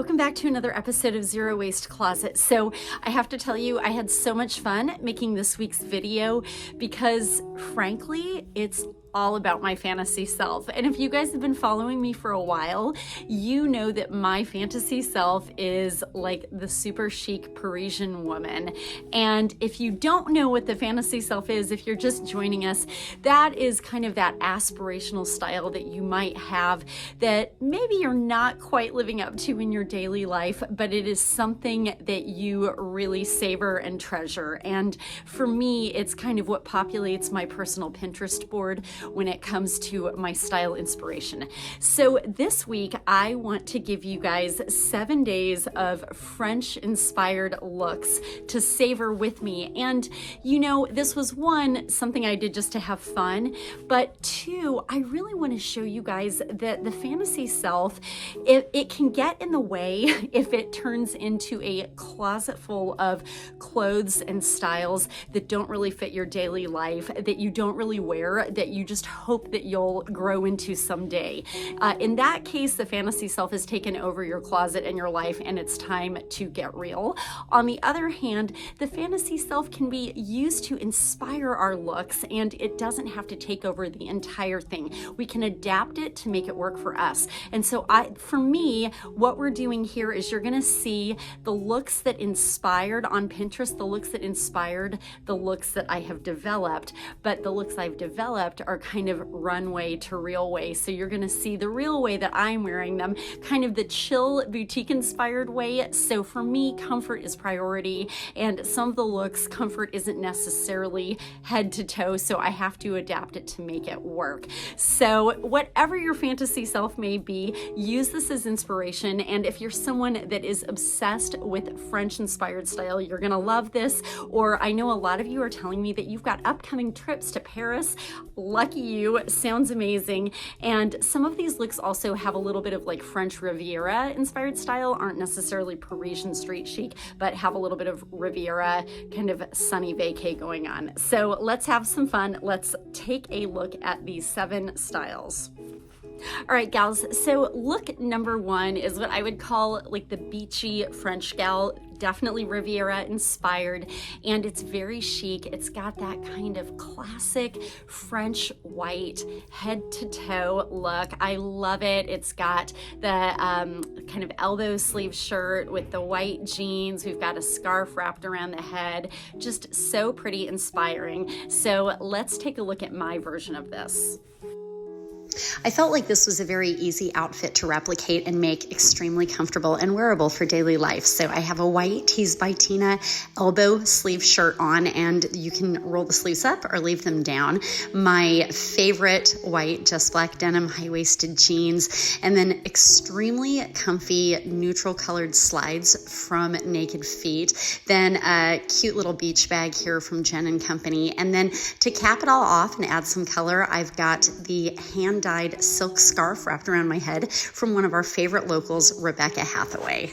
welcome back to another episode of Zero Waste Closet. So I have to tell you, I had so much fun making this week's video because frankly, it's all about my fantasy self. And if you guys have been following me for a while, you know that my fantasy self is like the super chic Parisian woman. And if you don't know what the fantasy self is, if you're just joining us, that is kind of that aspirational style that you might have that maybe you're not quite living up to in your daily life, but it is something that you really savor and treasure. And for me, it's kind of what populates my personal Pinterest board when it comes to my style inspiration. So this week, I want to give you guys 7 days of French inspired looks to savor with me. And you know, this was one, something I did just to have fun, but two, I really want to show you guys that the fantasy self, it can get in the way if it turns into a closet full of clothes and styles that don't really fit your daily life, that you don't really wear, that you just hope that you'll grow into someday. In that case, the fantasy self has taken over your closet and your life, and it's time to get real. On the other hand, the fantasy self can be used to inspire our looks, and it doesn't have to take over the entire thing. We can adapt it to make it work for us. And so for me, what we're doing here is you're gonna see the looks that inspired on Pinterest, the looks that inspired the looks that I have developed, but the looks I've developed are kind of runway to real way. So you're gonna see the real way that I'm wearing them, kind of the chill boutique inspired way. So for me, comfort is priority, and some of the looks, comfort isn't necessarily head to toe, so I have to adapt it to make it work. So whatever your fantasy self may be, use this as inspiration. And if you're someone that is obsessed with French inspired style, you're gonna love this. Or I know a lot of you are telling me that you've got upcoming trips to Paris. Lucky you, sounds amazing. And some of these looks also have a little bit of like French Riviera inspired style, aren't necessarily Parisian street chic, but have a little bit of Riviera kind of sunny vacay going on. So let's have some fun. Let's take a look at these 7 styles. All right, gals, so look number 1 is what I would call like the beachy French gal, definitely Riviera inspired, and it's very chic. It's got that kind of classic French white head to toe look. I love it. It's got the kind of elbow sleeve shirt with the white jeans. We've got a scarf wrapped around the head. Just so pretty, inspiring. So let's take a look at my version of this. I felt like this was a very easy outfit to replicate and make extremely comfortable and wearable for daily life. So I have a white Tees by Tina elbow sleeve shirt on, and you can roll the sleeves up or leave them down. My favorite white Just Black denim high-waisted jeans, and then extremely comfy neutral colored slides from Naked Feet. Then a cute little beach bag here from Jen & Company. And then to cap it all off and add some color, I've got the hand-dyed silk scarf wrapped around my head from one of our favorite locals, Rebecca Hathaway.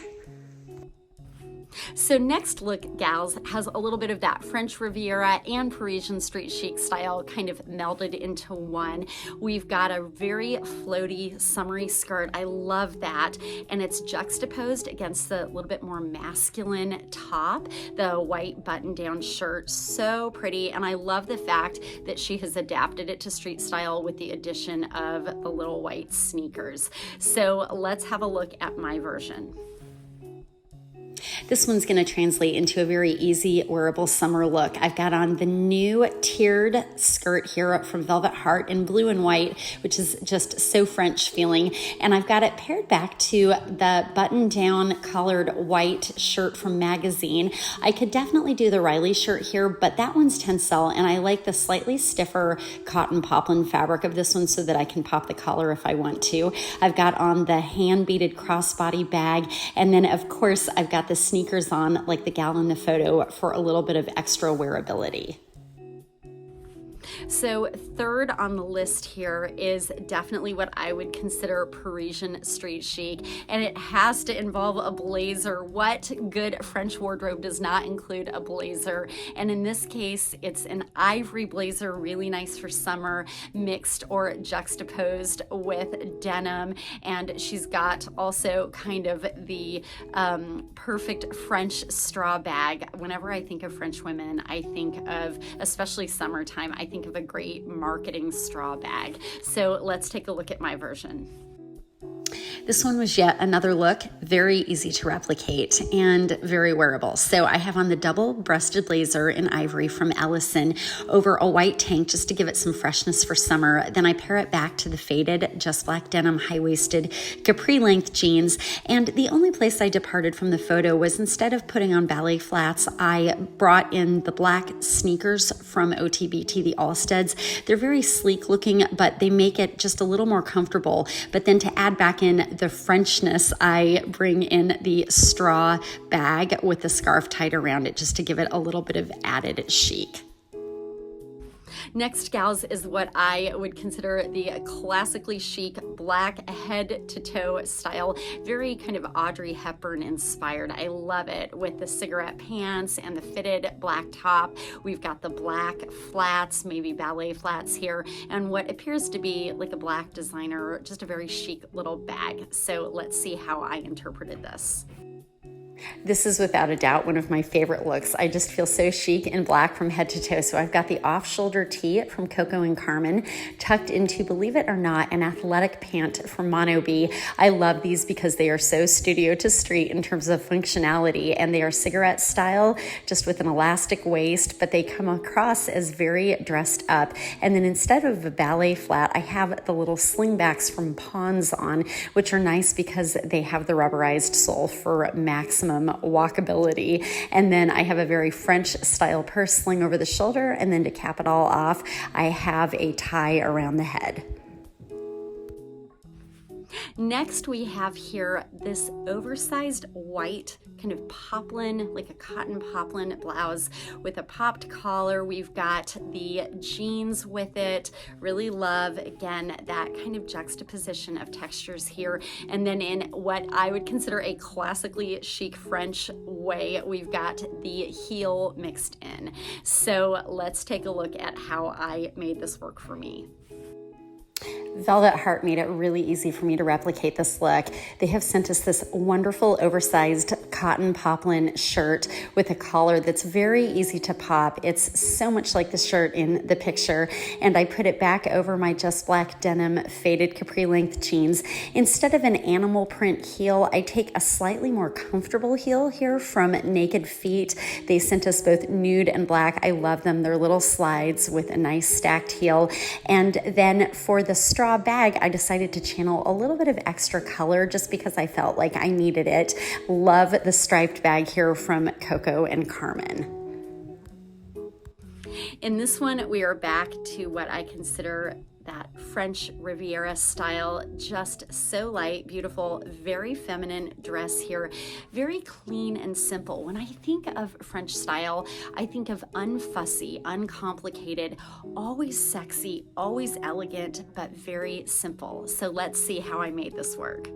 So next look, gals, has a little bit of that French Riviera and Parisian street chic style kind of melded into one. We've got a very floaty, summery skirt. I love that. And it's juxtaposed against the little bit more masculine top, the white button-down shirt. So pretty. And I love the fact that she has adapted it to street style with the addition of the little white sneakers. So let's have a look at my version. This one's going to translate into a very easy, wearable summer look. I've got on the new tiered skirt here from Velvet Heart in blue and white, which is just so French feeling. And I've got it paired back to the button-down collared white shirt from Magazine. I could definitely do the Riley shirt here, but that one's Tencel, and I like the slightly stiffer cotton poplin fabric of this one so that I can pop the collar if I want to. I've got on the hand-beaded crossbody bag, and then, of course, I've got the sneakers on like the gal in the photo for a little bit of extra wearability. So third on the list here is definitely what I would consider Parisian street chic, and it has to involve a blazer. What good French wardrobe does not include a blazer? And in this case, it's an ivory blazer, really nice for summer, mixed or juxtaposed with denim. And she's got also kind of the perfect French straw bag. Whenever I think of French women, I think of, especially summertime, I think of a great marketing straw bag. So let's take a look at my version. This one was yet another look, very easy to replicate and very wearable. So I have on the double-breasted blazer in ivory from Ellison over a white tank just to give it some freshness for summer. Then I pair it back to the faded, just black denim, high-waisted capri-length jeans. And the only place I departed from the photo was instead of putting on ballet flats, I brought in the black sneakers from OTBT, the Allsteads. They're very sleek looking, but they make it just a little more comfortable. But then to add back in the Frenchness, I bring in the straw bag with the scarf tied around it just to give it a little bit of added chic. Next, gals, is what I would consider the classically chic black head-to-toe style, very kind of Audrey Hepburn inspired. I love it with the cigarette pants and the fitted black top. We've got the black flats, maybe ballet flats here, and what appears to be like a black designer, just a very chic little bag. So let's see how I interpreted this. This is without a doubt one of my favorite looks. I just feel so chic in black from head to toe. So I've got the off-shoulder tee from Coco and Carmen tucked into, believe it or not, an athletic pant from Mono B. I love these because they are so studio to street in terms of functionality, and they are cigarette style, just with an elastic waist, but they come across as very dressed up. And then instead of a ballet flat, I have the little slingbacks from Pond's on, which are nice because they have the rubberized sole for maximum walkability. And then I have a very French style purse sling over the shoulder, and then to cap it all off, I have a tie around the head. Next, we have here this oversized white kind of poplin, like a cotton poplin blouse with a popped collar. We've got the jeans with it. Really love, again, that kind of juxtaposition of textures here. And then in what I would consider a classically chic French way, we've got the heel mixed in. So let's take a look at how I made this work for me. Velvet Heart made it really easy for me to replicate this look. They have sent us this wonderful oversized cotton poplin shirt with a collar that's very easy to pop. It's so much like the shirt in the picture, and I put it back over my just black denim faded capri length jeans. Instead of an animal print heel, I take a slightly more comfortable heel here from Naked Feet. They sent us both nude and black. I love them. They're little slides with a nice stacked heel. And then for the straw bag, I decided to channel a little bit of extra color just because I felt like I needed it. Love the striped bag here from Coco and Carmen. In this one, we are back to what I consider that French Riviera style, just so light, beautiful, very feminine dress here, very clean and simple. When I think of French style, I think of unfussy, uncomplicated, always sexy, always elegant, but very simple. So let's see how I made this work.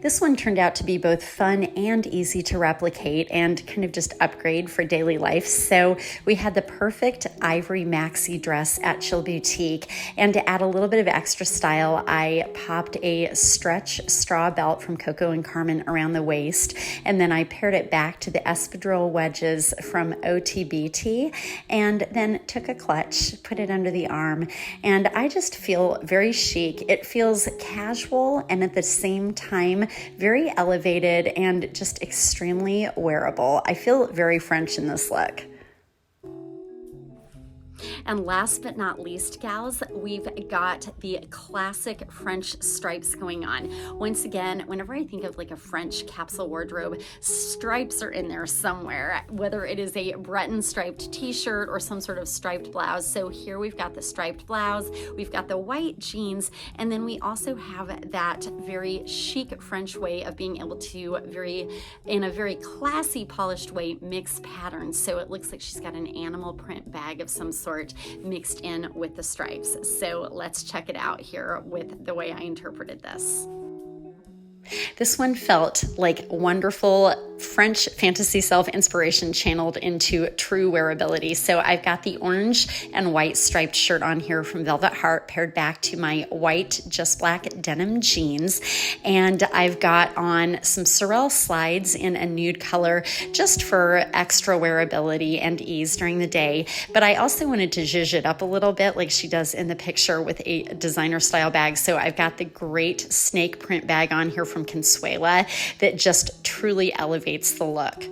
This one turned out to be both fun and easy to replicate and kind of just upgrade for daily life. So we had the perfect ivory maxi dress at Chill Boutique, and to add a little bit of extra style, I popped a stretch straw belt from Coco and Carmen around the waist, and then I paired it back to the espadrille wedges from OTBT, and then took a clutch, put it under the arm, and I just feel very chic. It feels casual and at the same time very elevated and just extremely wearable. I feel very French in this look. And last but not least, gals, we've got the classic French stripes going on. Once again, whenever I think of like a French capsule wardrobe, stripes are in there somewhere, whether it is a Breton striped t-shirt or some sort of striped blouse. So here we've got the striped blouse, we've got the white jeans, and then we also have that very chic French way of being able to in a very classy, polished way, mix patterns. So it looks like she's got an animal print bag of some sort. sort mixed in with the stripes. So let's check it out here with the way I interpreted this. This one felt like wonderful French fantasy self-inspiration channeled into true wearability. So I've got the orange and white striped shirt on here from Velvet Heart paired back to my white just black denim jeans. And I've got on some Sorel slides in a nude color just for extra wearability and ease during the day. But I also wanted to zhuzh it up a little bit like she does in the picture with a designer style bag. So I've got the great snake print bag on here from Consuela that just truly elevates the look.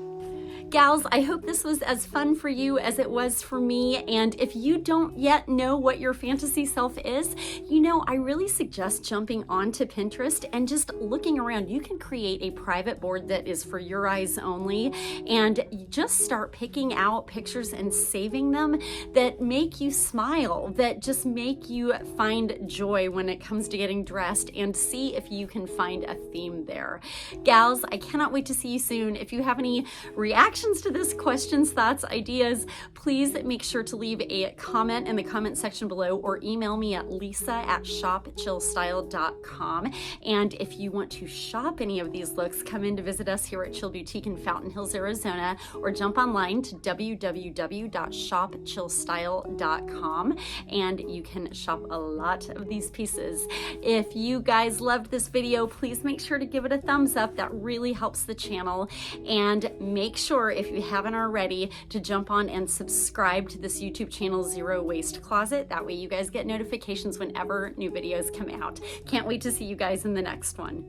Gals, I hope this was as fun for you as it was for me. And if you don't yet know what your fantasy self is, I really suggest jumping onto Pinterest and just looking around. You can create a private board that is for your eyes only, and you just start picking out pictures and saving them that make you smile, that just make you find joy when it comes to getting dressed, and see if you can find a theme there. Gals, I cannot wait to see you soon. If you have any reactions to this, questions, thoughts, ideas, please make sure to leave a comment in the comment section below or email me at lisa@shopchillstyle.com. And if you want to shop any of these looks, come in to visit us here at Chill Boutique in Fountain Hills, Arizona, or jump online to www.shopchillstyle.com and you can shop a lot of these pieces. If you guys loved this video, please make sure to give it a thumbs up. That really helps the channel. And make sure, if you haven't already, to jump on and subscribe to this YouTube channel, Zero Waste Closet. That way you guys get notifications whenever new videos come out. Can't wait to see you guys in the next one.